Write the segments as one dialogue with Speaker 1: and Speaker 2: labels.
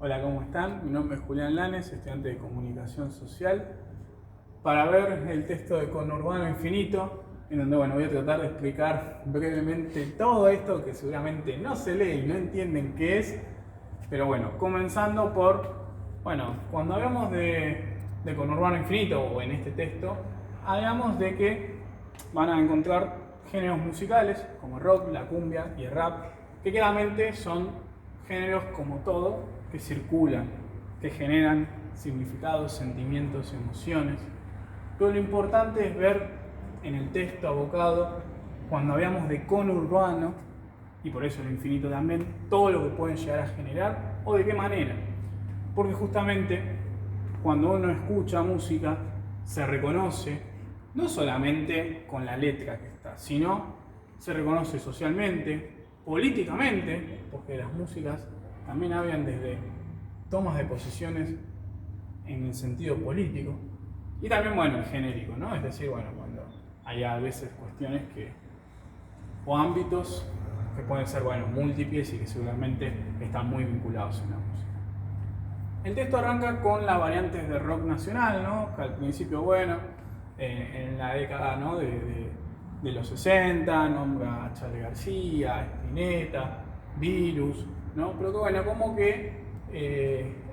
Speaker 1: Hola, ¿cómo están? Mi nombre es Julián Lanes, estudiante de Comunicación Social, para ver el texto de Conurbano Infinito, en donde voy a tratar de explicar brevemente todo esto que seguramente no se lee y no entienden qué es, pero comenzando por, cuando hablamos de Conurbano Infinito, o en este texto, hablamos de que van a encontrar géneros musicales como el rock, la cumbia y el rap, que claramente son géneros como todo, que circulan, que generan significados, sentimientos, emociones. Pero lo importante es ver en el texto abocado, cuando hablamos de conurbano, y por eso el infinito también, todo lo que pueden llegar a generar o de qué manera. Porque justamente cuando uno escucha música, se reconoce no solamente con la letra que está, sino se reconoce socialmente, políticamente, porque las músicas también hablan desde tomas de posiciones en el sentido político, y también, el genérico, ¿no? Es decir, cuando hay a veces cuestiones o ámbitos que pueden ser, múltiples y que seguramente están muy vinculados en la música. El texto arranca con las variantes de rock nacional, ¿no? Que al principio, en la década, ¿no? de los 60, nombra a Charly García, Spinetta, Virus, ¿no? Pero que como que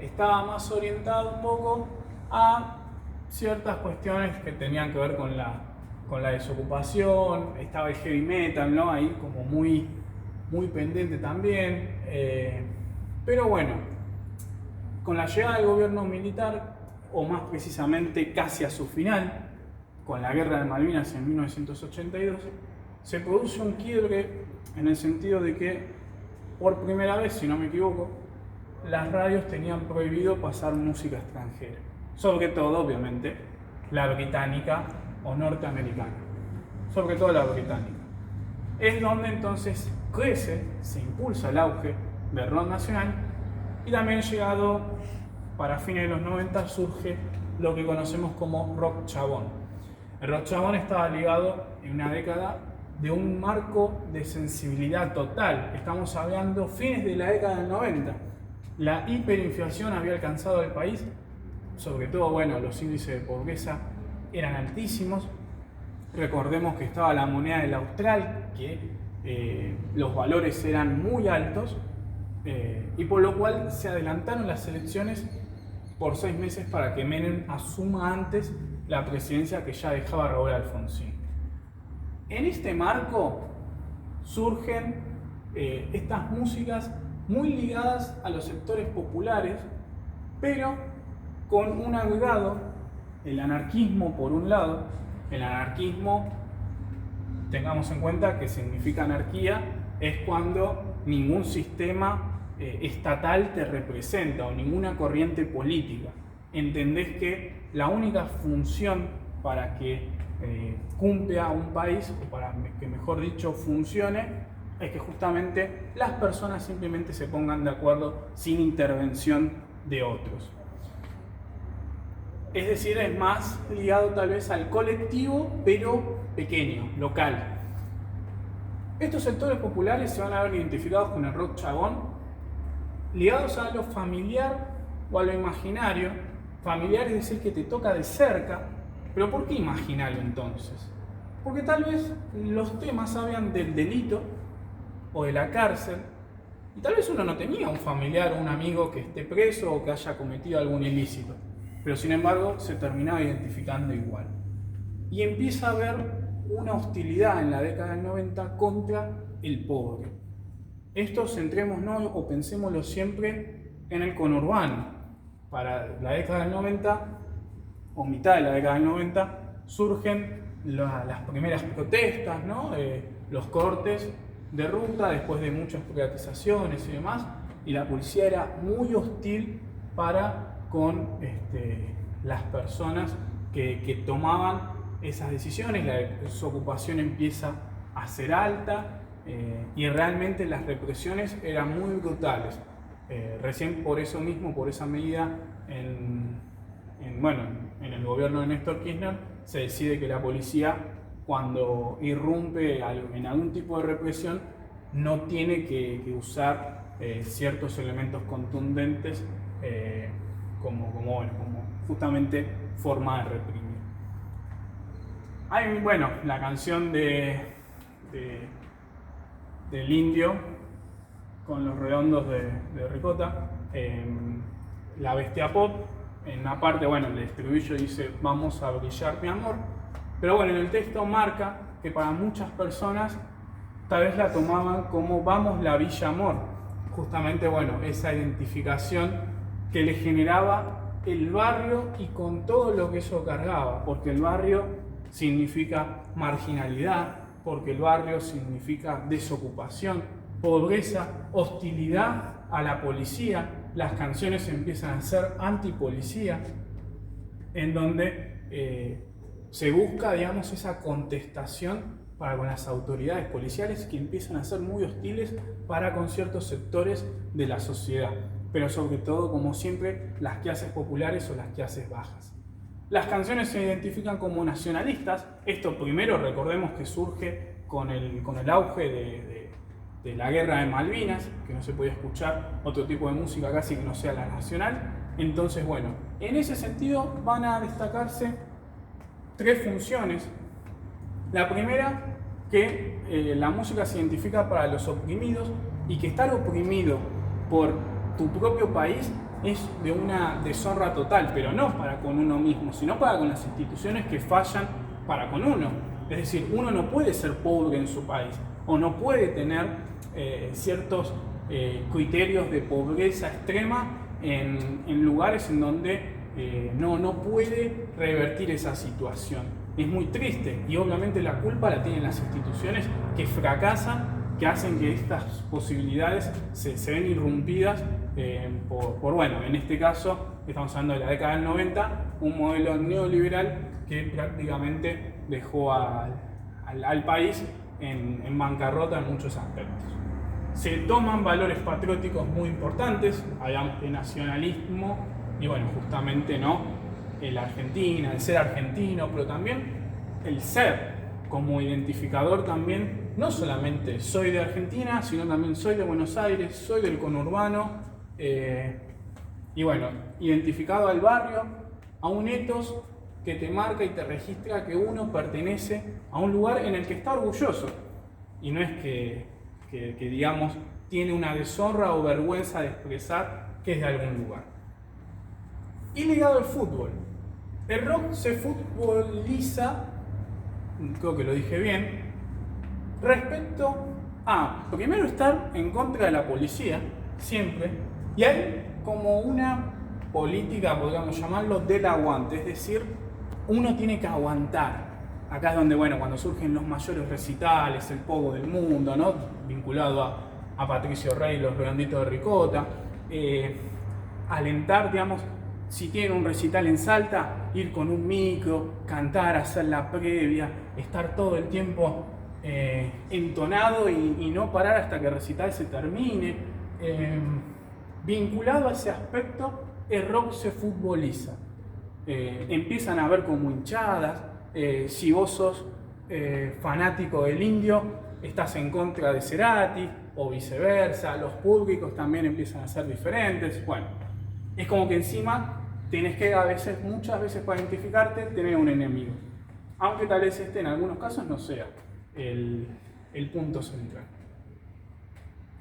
Speaker 1: estaba más orientado un poco a ciertas cuestiones que tenían que ver con la desocupación. Estaba el heavy metal, ¿no? Ahí como muy pendiente también. Pero con la llegada del gobierno militar, o más precisamente casi a su final, con la guerra de Malvinas en 1982, se produce un quiebre en el sentido de que, por primera vez, si no me equivoco, las radios tenían prohibido pasar música extranjera. Sobre todo, obviamente, la británica o norteamericana. Sobre todo la británica. Es donde entonces crece, se impulsa el auge del rock nacional, y también llegado para fines de los 90 surge lo que conocemos como rock chabón. El rock chabón estaba ligado en una década de un marco de sensibilidad total. Estamos hablando fines de la década del 90. La hiperinflación había alcanzado el país, sobre todo, los índices de pobreza eran altísimos. Recordemos que estaba la moneda del austral, que los valores eran muy altos, y por lo cual se adelantaron las elecciones por 6 meses para que Menem asuma antes la presidencia que ya dejaba Raúl Alfonsín. En este marco surgen estas músicas muy ligadas a los sectores populares, pero con un agregado, el anarquismo por un lado. El anarquismo, tengamos en cuenta que significa anarquía, es cuando ningún sistema estatal te representa o ninguna corriente política. Entendés que la única función para que cumpla un país, o para que mejor dicho funcione, es que justamente las personas simplemente se pongan de acuerdo sin intervención de otros. Es decir, es más ligado tal vez al colectivo, pero pequeño, local. Estos sectores populares se van a ver identificados con el rock chabón, ligados a lo familiar o a lo imaginario. Familiar es decir que te toca de cerca, pero ¿por qué imaginario entonces? Porque tal vez los temas hablan del delito o de la cárcel, y tal vez uno no tenía un familiar o un amigo que esté preso o que haya cometido algún ilícito, pero sin embargo se terminaba identificando igual. Y empieza a haber una hostilidad en la década del 90 contra el pobre. Esto centrémonos o pensémoslo siempre en el conurbano. Para la década del 90, o mitad de la década del 90, surgen las primeras protestas, ¿no? Los cortes de ruta después de muchas privatizaciones y demás, y la policía era muy hostil para con las personas que tomaban esas decisiones. La desocupación empieza a ser alta, y realmente las represiones eran muy brutales. Recién por eso mismo, por esa medida, en el gobierno de Néstor Kirchner se decide que la policía, cuando irrumpe en algún tipo de represión, no tiene que usar ciertos elementos contundentes como justamente forma de reprimir. Hay, bueno, la canción del Indio con los redondos de ricota, la bestia pop, en una parte, bueno, el estribillo dice vamos a brillar mi amor, pero bueno, en el texto marca que para muchas personas tal vez la tomaban como vamos la Villa Amor, justamente, bueno, esa identificación que le generaba el barrio y con todo lo que eso cargaba, porque el barrio significa marginalidad, porque el barrio significa desocupación, pobreza, hostilidad a la policía. Las canciones empiezan a ser antipolicía, en donde se busca, digamos, esa contestación para con las autoridades policiales que empiezan a ser muy hostiles para con ciertos sectores de la sociedad, pero sobre todo, como siempre, las clases populares o las clases bajas. Las canciones se identifican como nacionalistas. Esto primero, recordemos que surge con el auge de la guerra de Malvinas, que no se podía escuchar otro tipo de música casi que no sea la nacional. Entonces, bueno, en ese sentido van a destacarse tres funciones. La primera, que la música se identifica para los oprimidos, y que estar oprimido por tu propio país es de una deshonra total, pero no para con uno mismo, sino para con las instituciones que fallan para con uno. Es decir, uno no puede ser pobre en su país, o no puede tener ciertos criterios de pobreza extrema en lugares en donde no puede revertir esa situación. Es muy triste, y obviamente la culpa la tienen las instituciones que fracasan, que hacen que estas posibilidades se ven irrumpidas por, bueno, en este caso estamos hablando de la década del 90, un modelo neoliberal que prácticamente dejó al país en bancarrota en muchos aspectos. Se toman valores patrióticos muy importantes, hablamos de nacionalismo y, bueno, justamente, ¿no?, la Argentina, el ser argentino, pero también el ser como identificador también, no solamente soy de Argentina, sino también soy de Buenos Aires, soy del conurbano, y bueno, identificado al barrio, a un etos que te marca y te registra que uno pertenece a un lugar en el que está orgulloso, y no es que digamos, tiene una deshonra o vergüenza de expresar que es de algún lugar. Y ligado al fútbol, el rock se futboliza, creo que lo dije bien, respecto a, primero, estar en contra de la policía, siempre, y hay como una política, podríamos llamarlo, del aguante, es decir, uno tiene que aguantar. Acá es donde, bueno, cuando surgen los mayores recitales, el pogo del mundo, ¿no?, vinculado a Patricio Rey, los redonditos de ricota, alentar, digamos, si tienen un recital en Salta, ir con un micro, cantar, hacer la previa, estar todo el tiempo entonado y no parar hasta que el recital se termine. Vinculado a ese aspecto, el rock se futboliza. Empiezan a ver como hinchadas. Si vos sos fanático del Indio, estás en contra de Cerati, o viceversa. Los públicos también empiezan a ser diferentes. Bueno, es como que encima tenés que muchas veces para identificarte, tener un enemigo. Aunque tal vez en algunos casos no sea el punto central.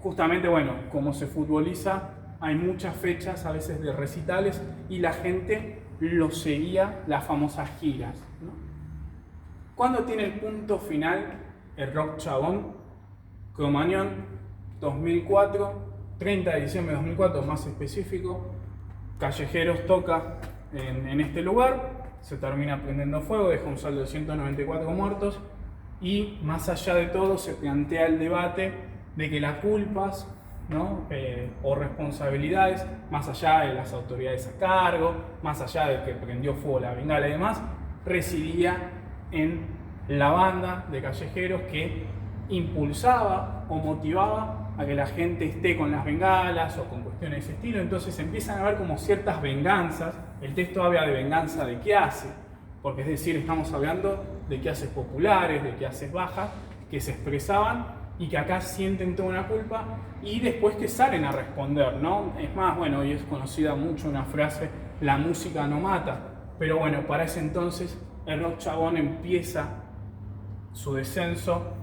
Speaker 1: Justamente, bueno, como se futboliza, hay muchas fechas a veces de recitales y la gente lo seguía, las famosas giras, ¿no? ¿Cuándo tiene el punto final el rock chabón? Cromañón, 2004, 30 de diciembre de 2004, más específico. Callejeros toca en este lugar, se termina prendiendo fuego, deja un saldo de 194 muertos, y más allá de todo se plantea el debate de que las culpas, ¿no?, o responsabilidades, más allá de las autoridades a cargo, más allá de que prendió fuego la bengala y demás, residía en la banda de callejeros que impulsaba o motivaba a que la gente esté con las bengalas o con cuestiones de ese estilo. Entonces empiezan a haber como ciertas venganzas. El texto habla de venganza de clase, porque es decir, estamos hablando de clases populares, de clases bajas, que se expresaban y que acá sienten toda una culpa y después que salen a responder, ¿no? Es más, bueno, hoy es conocida mucho una frase, la música no mata, pero bueno, para ese entonces el rock chabón empieza su descenso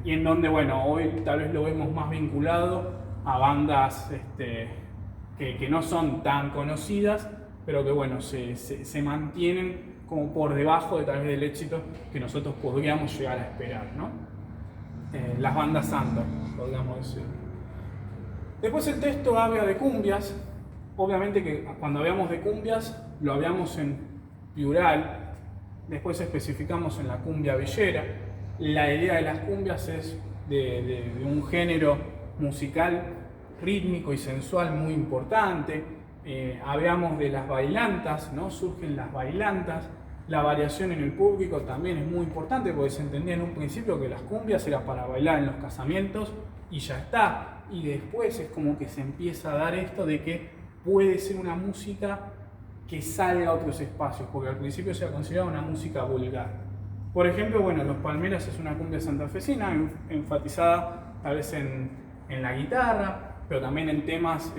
Speaker 1: y en donde, bueno, hoy tal vez lo vemos más vinculado a bandas que no son tan conocidas, pero que, bueno, se mantienen como por debajo de tal vez del éxito que nosotros podríamos llegar a esperar, ¿no? Las bandas under, podríamos decir. Después el texto habla de cumbias. Obviamente que cuando hablamos de cumbias lo hablamos en plural. Después especificamos en la cumbia villera. La idea de las cumbias es de un género musical rítmico y sensual muy importante. Hablamos de las bailantas, ¿no? Surgen las bailantas. La variación en el público también es muy importante porque se entendía en un principio que las cumbias era para bailar en los casamientos y ya está. Y después es como que se empieza a dar esto de que puede ser una música que salga a otros espacios, porque al principio se ha considerado una música vulgar. Por ejemplo, bueno, Los Palmeras es una cumbia santafesina, enfatizada tal vez en la guitarra, pero también en temas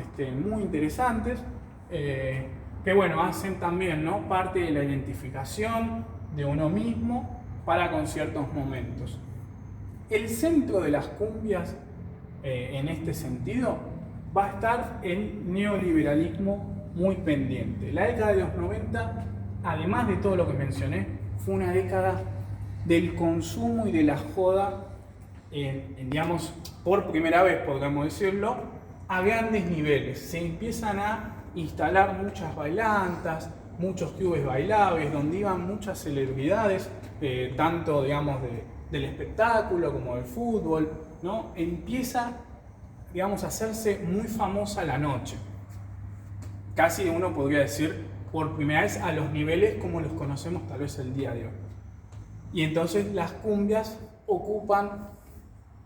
Speaker 1: muy interesantes, que bueno, hacen también, ¿no?, parte de la identificación de uno mismo para con ciertos momentos. El centro de las cumbias, en este sentido, va a estar el neoliberalismo muy pendiente. La década de los 90, además de todo lo que mencioné, fue una década del consumo y de la joda, digamos, por primera vez, podríamos decirlo, a grandes niveles. Se empiezan a instalar muchas bailantas, muchos clubes bailables, donde iban muchas celebridades, tanto, digamos, del espectáculo como del fútbol, ¿no? Empieza, digamos, a hacerse muy famosa la noche. Casi uno podría decir, por primera vez, a los niveles como los conocemos tal vez el día de hoy. Y entonces las cumbias ocupan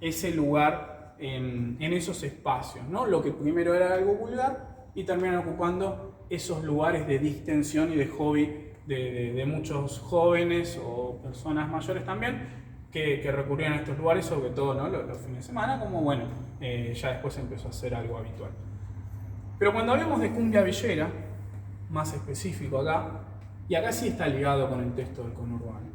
Speaker 1: ese lugar en esos espacios, ¿no? Lo que primero era algo vulgar y terminan ocupando esos lugares de distensión y de hobby de muchos jóvenes o personas mayores también que recurrían a estos lugares, sobre todo, ¿no?, los fines de semana, como bueno, ya después empezó a ser algo habitual. Pero cuando hablamos de cumbia villera, más específico acá, y acá sí está ligado con el texto del conurbano,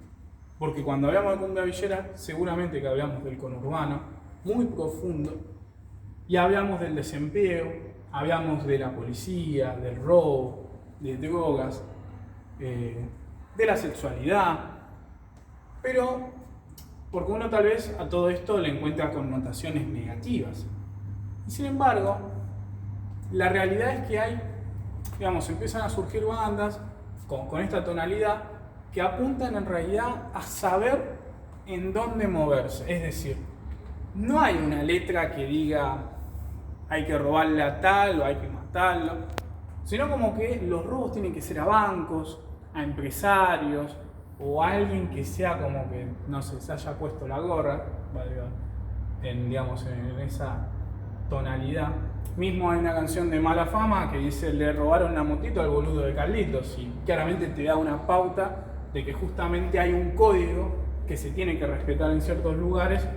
Speaker 1: porque cuando hablamos de cumbia villera, seguramente que hablamos del conurbano, muy profundo, y hablamos del desempleo, hablamos de la policía, del robo, de drogas, de la sexualidad, pero porque uno tal vez a todo esto le encuentra connotaciones negativas. Y sin embargo, la realidad es que hay, digamos, empiezan a surgir bandas con esta tonalidad que apuntan en realidad a saber en dónde moverse. Es decir, no hay una letra que diga hay que robarle a tal o hay que matarlo, sino como que los robos tienen que ser a bancos, a empresarios o a alguien que sea como que, no sé, se haya puesto la gorra, digamos, en esa tonalidad. Mismo hay una canción de Mala Fama que dice le robaron la motito al boludo de Carlitos, y claramente te da una pauta de que justamente hay un código que se tiene que respetar en ciertos lugares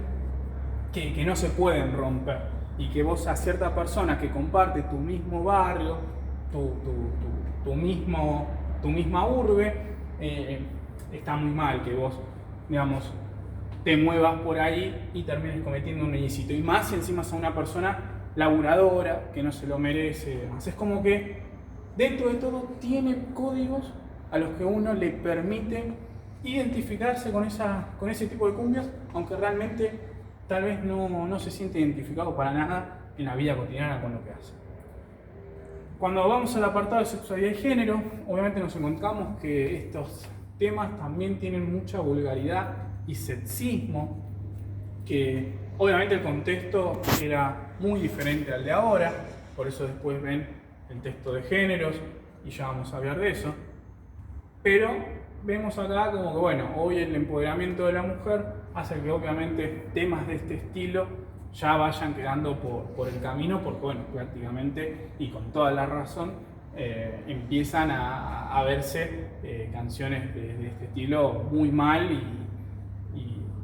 Speaker 1: que no se pueden romper, y que vos a cierta persona que comparte tu mismo barrio, tu misma urbe, está muy mal que vos, digamos, te muevas por ahí y termines cometiendo un ilícito, y más si encima sos una persona laburadora que no se lo merece y demás. Es como que dentro de todo tiene códigos a los que uno le permite identificarse con ese tipo de cumbias, aunque realmente tal vez no se siente identificado para nada en la vida cotidiana con lo que hace. Cuando vamos al apartado de sexualidad y género, obviamente nos encontramos que estos temas también tienen mucha vulgaridad y sexismo, que obviamente el contexto era muy diferente al de ahora, por eso después ven el texto de géneros y ya vamos a hablar de eso. Pero vemos acá como que, bueno, hoy el empoderamiento de la mujer hace que obviamente temas de este estilo ya vayan quedando por el camino, porque, bueno, prácticamente y con toda la razón empiezan a verse canciones de este estilo muy mal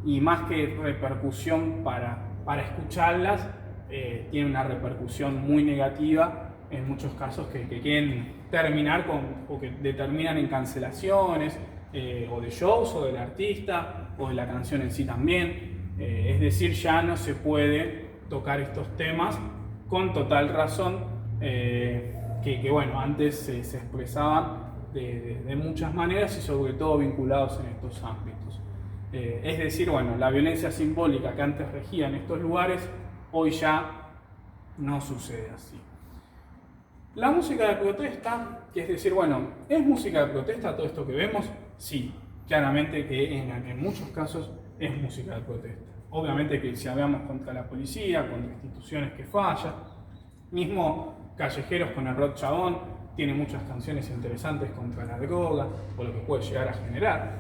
Speaker 1: y más que repercusión para escucharlas, tiene una repercusión muy negativa en muchos casos que quieren terminar o que determinan en cancelaciones o de shows o del artista o de la canción en sí también. Es decir, ya no se puede tocar estos temas con total razón que bueno, antes se expresaban de muchas maneras y sobre todo vinculados en estos ámbitos. Es decir, bueno, la violencia simbólica que antes regía en estos lugares, hoy ya no sucede así. La música de protesta, que es decir, bueno, ¿es música de protesta todo esto que vemos? Sí, claramente que en muchos casos es música de protesta. Obviamente que si hablamos contra la policía, contra instituciones que fallan, mismo Callejeros con el Rock Chabón tiene muchas canciones interesantes contra la droga o lo que puede llegar a generar.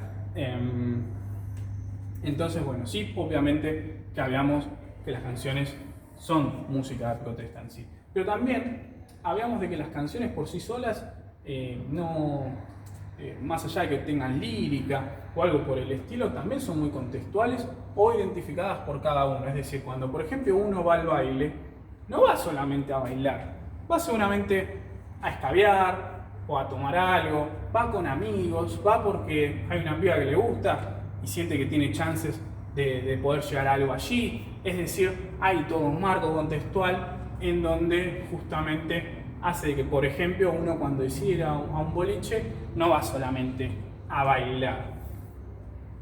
Speaker 1: Entonces, bueno, sí, obviamente que hablamos que las canciones son música de protesta en sí. Pero también hablamos de que las canciones por sí solas, más allá de que tengan lírica o algo por el estilo, también son muy contextuales o identificadas por cada uno. Es decir, cuando por ejemplo uno va al baile, no va solamente a bailar, va seguramente a escabiar o a tomar algo, va con amigos, va porque hay una amiga que le gusta y siente que tiene chances de poder llegar a algo allí. Es decir, hay todo un marco contextual en donde justamente hace de que, por ejemplo, uno cuando decide ir a un boliche no va solamente a bailar.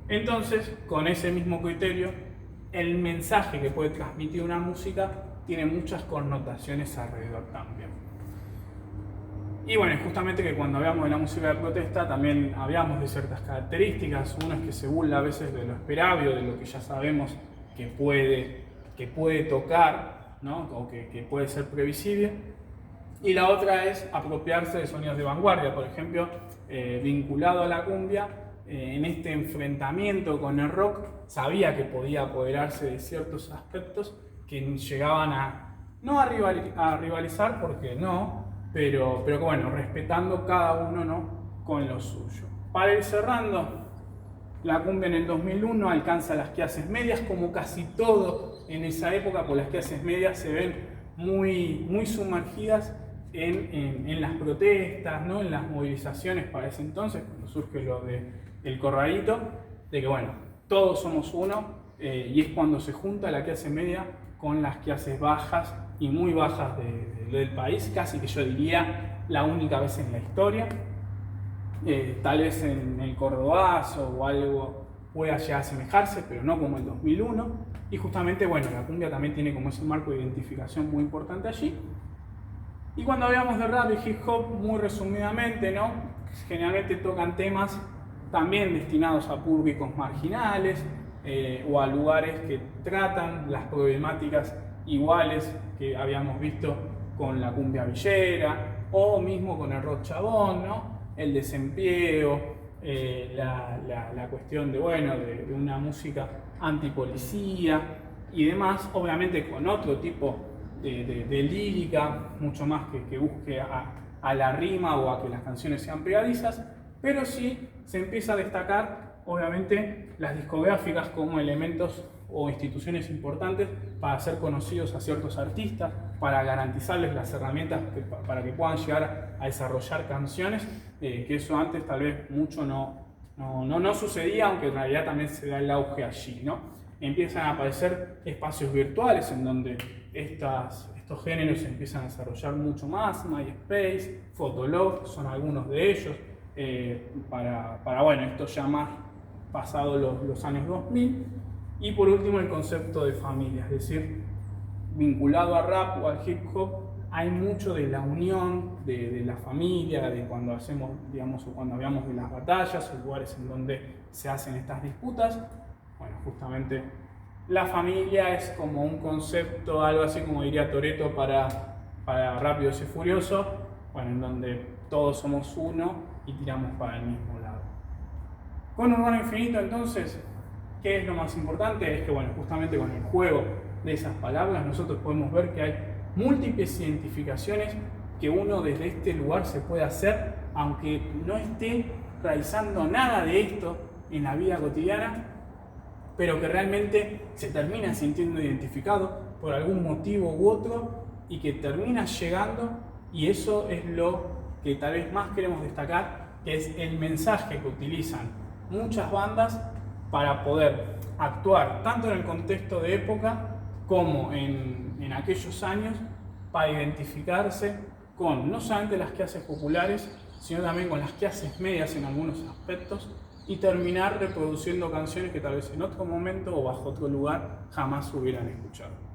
Speaker 1: Entonces, con ese mismo criterio, el mensaje que puede transmitir una música tiene muchas connotaciones alrededor también. Y bueno, justamente que cuando hablamos de la música de protesta también hablamos de ciertas características. Una es que se burla a veces de lo esperable, de lo que ya sabemos que puede tocar, ¿no? O que puede ser previsible. Y la otra es apropiarse de sonidos de vanguardia, por ejemplo, vinculado a la cumbia, en este enfrentamiento con el rock, sabía que podía apoderarse de ciertos aspectos que llegaban no a rivalizar, porque no, pero que bueno, respetando cada uno, ¿no?, con lo suyo. Para ir cerrando, la cumbia en el 2001 alcanza las clases medias, como casi todo en esa época, pues las clases medias se ven muy sumergidas en las protestas, ¿no?, en las movilizaciones para ese entonces, cuando surge lo del corralito, de que bueno, todos somos uno, y es cuando se junta la clase media con las clases bajas y muy bajas del país, casi que yo diría la única vez en la historia. Tal vez en el Cordobazo o algo pueda llegar a asemejarse, pero no como el 2001. Y justamente, bueno, la cumbia también tiene como ese marco de identificación muy importante allí. Y cuando hablamos de rap y hip hop, muy resumidamente, ¿no?, generalmente tocan temas también destinados a públicos marginales o a lugares que tratan las problemáticas iguales que habíamos visto con la cumbia villera o mismo con el rock chabón, ¿no?, el desempleo, la cuestión de una música antipolicía y demás, obviamente con otro tipo de lírica, mucho más que busque a la rima o a que las canciones sean pegadizas, pero sí se empieza a destacar, obviamente, las discográficas como elementos o instituciones importantes para hacer conocidos a ciertos artistas, para garantizarles las herramientas para que puedan llegar a desarrollar canciones, que eso antes tal vez mucho no sucedía, aunque en realidad también se da el auge allí, ¿no? Empiezan a aparecer espacios virtuales en donde estos géneros se empiezan a desarrollar mucho más. MySpace, Fotolog son algunos de ellos, para esto ya más pasado los años 2000. Y por último el concepto de familia, es decir, vinculado a rap o al hip hop, hay mucho de la unión de la familia, de cuando hacemos, digamos, o cuando hablamos de las batallas o lugares en donde se hacen estas disputas. Bueno, justamente la familia es como un concepto, algo así como diría Toretto para Rápidos y Furiosos, bueno, en donde todos somos uno y tiramos para el mismo lado. Con Urbano Infinito, entonces, ¿qué es lo más importante? Es que, bueno, justamente con el juego de esas palabras nosotros podemos ver que hay múltiples identificaciones que uno desde este lugar se puede hacer, aunque no esté realizando nada de esto en la vida cotidiana, pero que realmente se termina sintiendo identificado por algún motivo u otro y que termina llegando, y eso es lo que tal vez más queremos destacar, que es el mensaje que utilizan muchas bandas para poder actuar tanto en el contexto de época como en aquellos años, para identificarse con no solamente las clases populares, sino también con las clases medias en algunos aspectos, y terminar reproduciendo canciones que tal vez en otro momento o bajo otro lugar jamás hubieran escuchado.